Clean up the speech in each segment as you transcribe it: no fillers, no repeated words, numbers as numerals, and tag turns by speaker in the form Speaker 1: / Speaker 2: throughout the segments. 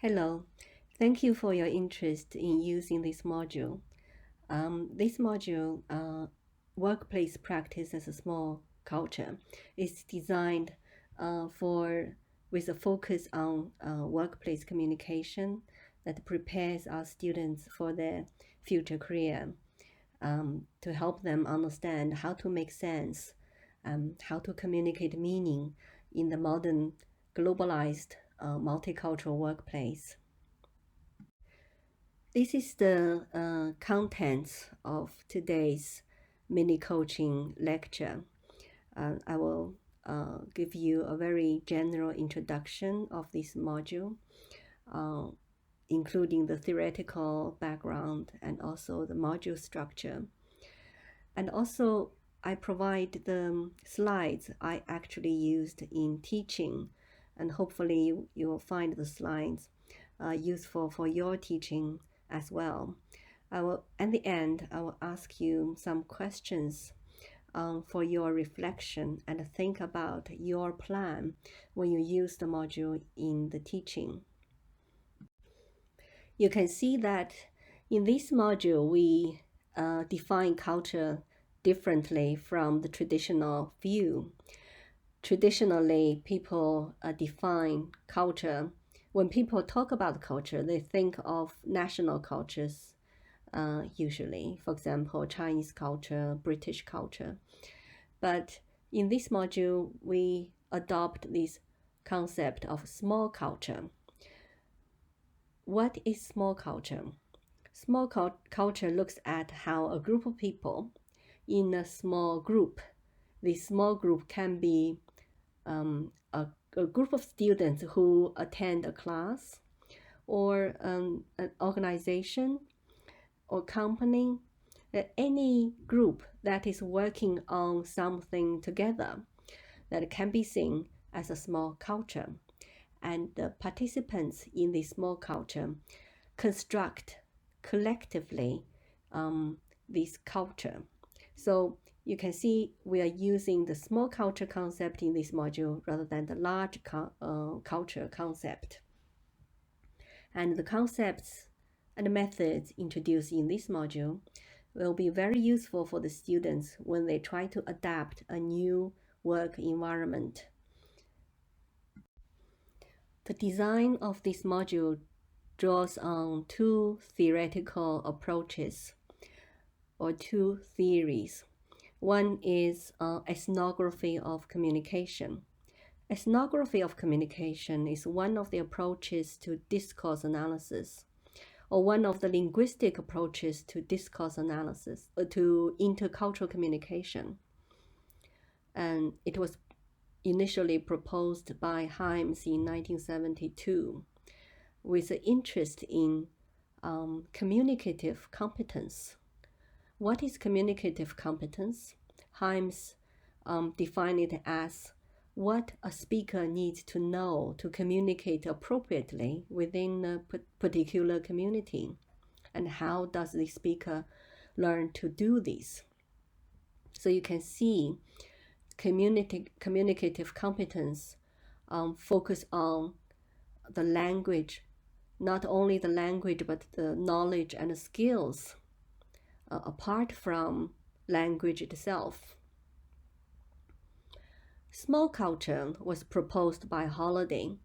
Speaker 1: Hello, thank you for your interest in using this module. This module, Workplace Practice as a Small Culture, is designed for with a focus on workplace communication that prepares our students for their future career, to help them understand how to make sense, how to communicate meaning in the modern globalized multicultural workplace. This is the contents of today's mini coaching lecture. I will give you a very general introduction of this module, uh, including the theoretical background and also the module structure. And also, I provide the slides I actually used in teaching, and hopefully you will find the slides useful for your teaching as well. At the end, I will ask you some questions for your reflection and think about your plan when you use the module in the teaching. You can see that in this module, we define culture differently from the traditional view. Traditionally, people define culture. When people talk about culture, they think of national cultures, usually. For example, Chinese culture, British culture. But in this module, we adopt this concept of small culture. What is small culture? Small culture looks at how a group of people in a small group, this small group can be a group of students who attend a class or an organization or company, any group that is working on something together that can be seen as a small culture. And the participants in this small culture construct collectively this culture. So you can see we are using the small culture concept in this module rather than the large culture concept. And the concepts and methods introduced in this module will be very useful for the students when they try to adapt a new work environment. The design of this module draws on two theoretical approaches or two theories. One is ethnography of communication. Ethnography of communication is one of the approaches to discourse analysis, or one of the linguistic approaches to discourse analysis, to intercultural communication. And it was initially proposed by Himes in 1972 with an interest in communicative competence. What is communicative competence? Himes defined it as what a speaker needs to know to communicate appropriately within a particular community, and how does the speaker learn to do this. So you can see communicative competence focus on the language, not only the language, but the knowledge and the skills apart from language itself. Small culture was proposed by Holiday.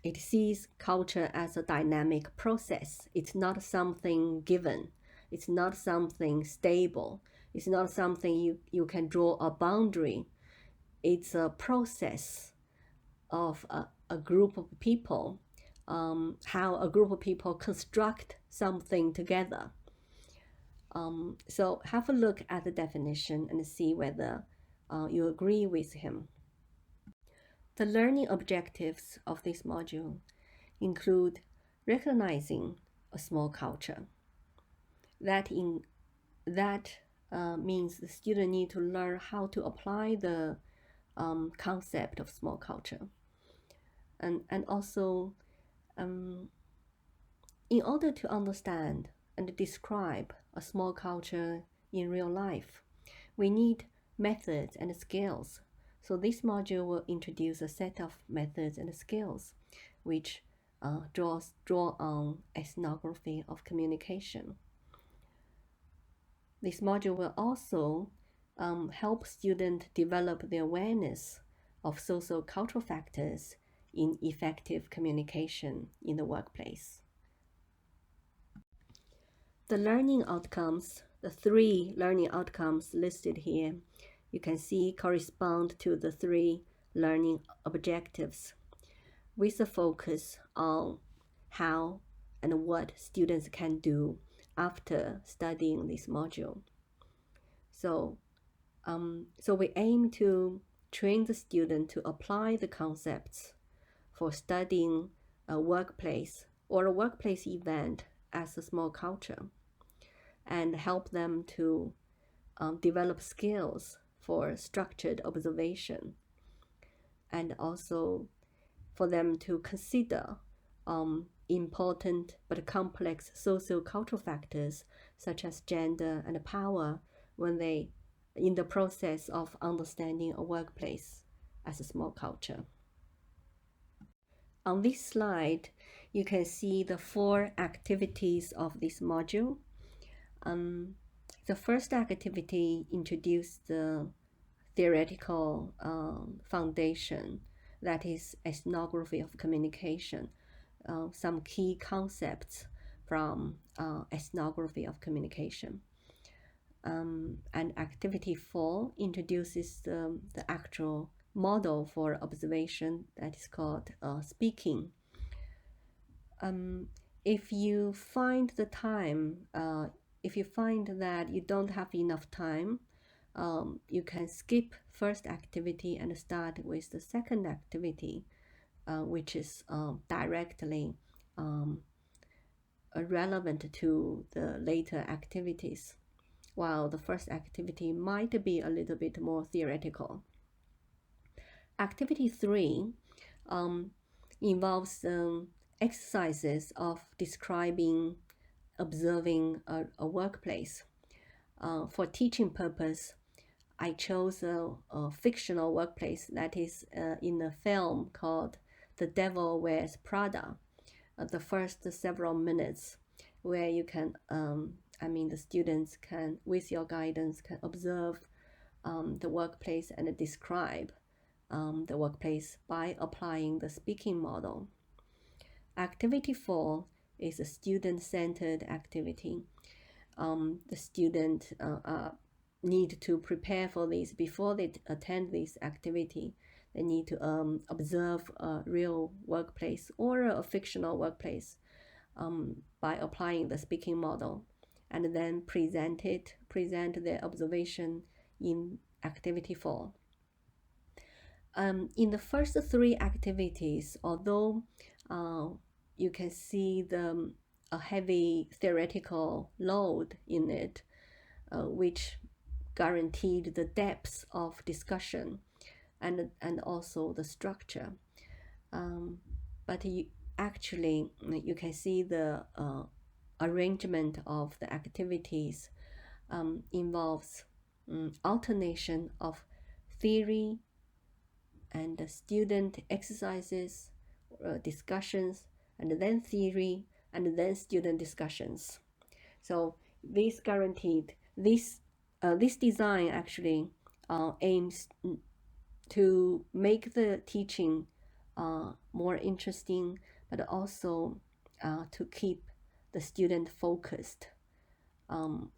Speaker 1: It sees culture as a dynamic process. It's not something given. It's not something stable. It's not something you can draw a boundary. It's a process of a group of people, how a group of people construct something together. So have a look at the definition and see whether you agree with him. The learning objectives of this module include recognizing a small culture. That means the student need to learn how to apply the concept of small culture. And also, in order to understand and describe a small culture in real life, we need methods and skills. So this module will introduce a set of methods and skills which draw on ethnography of communication. This module will also help students develop the awareness of social cultural factors in effective communication in the workplace. The learning outcomes, the 3 learning outcomes listed here, you can see correspond to the 3 learning objectives, with a focus on how and what students can do after studying this module. So we aim to train the student to apply the concepts for studying a workplace or a workplace event as a small culture, and help them to develop skills for structured observation, and also for them to consider important but complex socio-cultural factors such as gender and power when they in the process of understanding a workplace as a small culture. On this slide, you can see the 4 activities of this module. The first activity introduced the theoretical foundation, that is ethnography of communication, some key concepts from ethnography of communication. And activity 4 introduces the actual model for observation that is called speaking. If you find the time, if you find that you don't have enough time, you can skip first activity and start with the second activity, which is directly relevant to the later activities, while the first activity might be a little bit more theoretical. Activity 3 involves exercises of describing, observing a workplace. For teaching purpose, I chose a fictional workplace that is in a film called The Devil Wears Prada. The first several minutes where you can, the students can, with your guidance, can observe the workplace and describe the workplace by applying the speaking model. Activity 4 is a student-centered activity. The student need to prepare for this before they attend this activity. They need to observe a real workplace or a fictional workplace by applying the speaking model, and then present their observation in activity 4. In the first 3 activities, although you can see a heavy theoretical load in it, which guaranteed the depth of discussion and also the structure. But you can see the arrangement of the activities involves alternation of theory and the student exercises, discussions, and then theory, and then student discussions. So this design actually aims to make the teaching more interesting, but also to keep the student focused.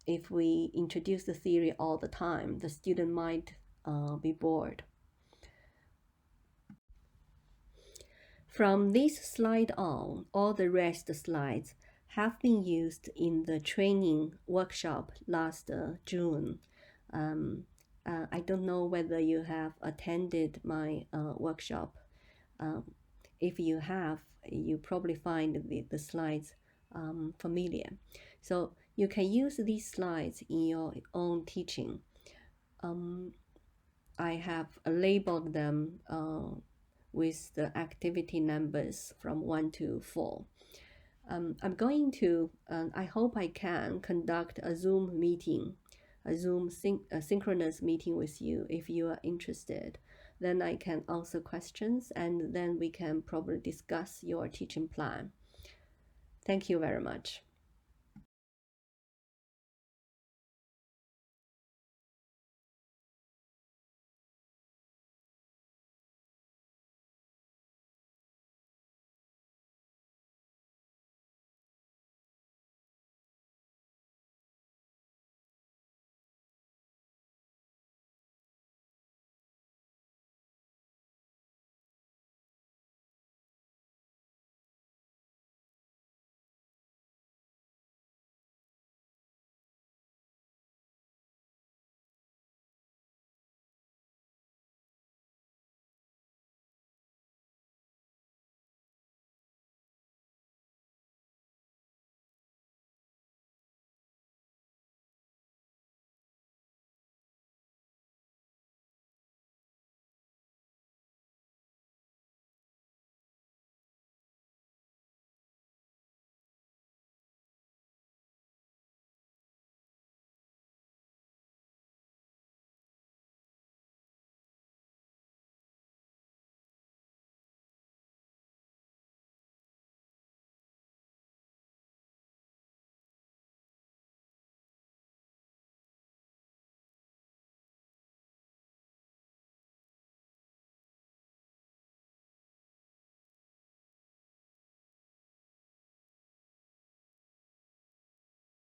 Speaker 1: If we introduce the theory all the time, the student might be bored. From this slide on, all the rest slides have been used in the training workshop last June. I don't know whether you have attended my workshop. If you have, you probably find the slides familiar. So you can use these slides in your own teaching. I have labeled them with the activity numbers from 1 to 4. I'm going to, I hope I can conduct a Zoom meeting, a synchronous meeting with you if you are interested. then I can answer questions, and then we can probably discuss your teaching plan. Thank you very much.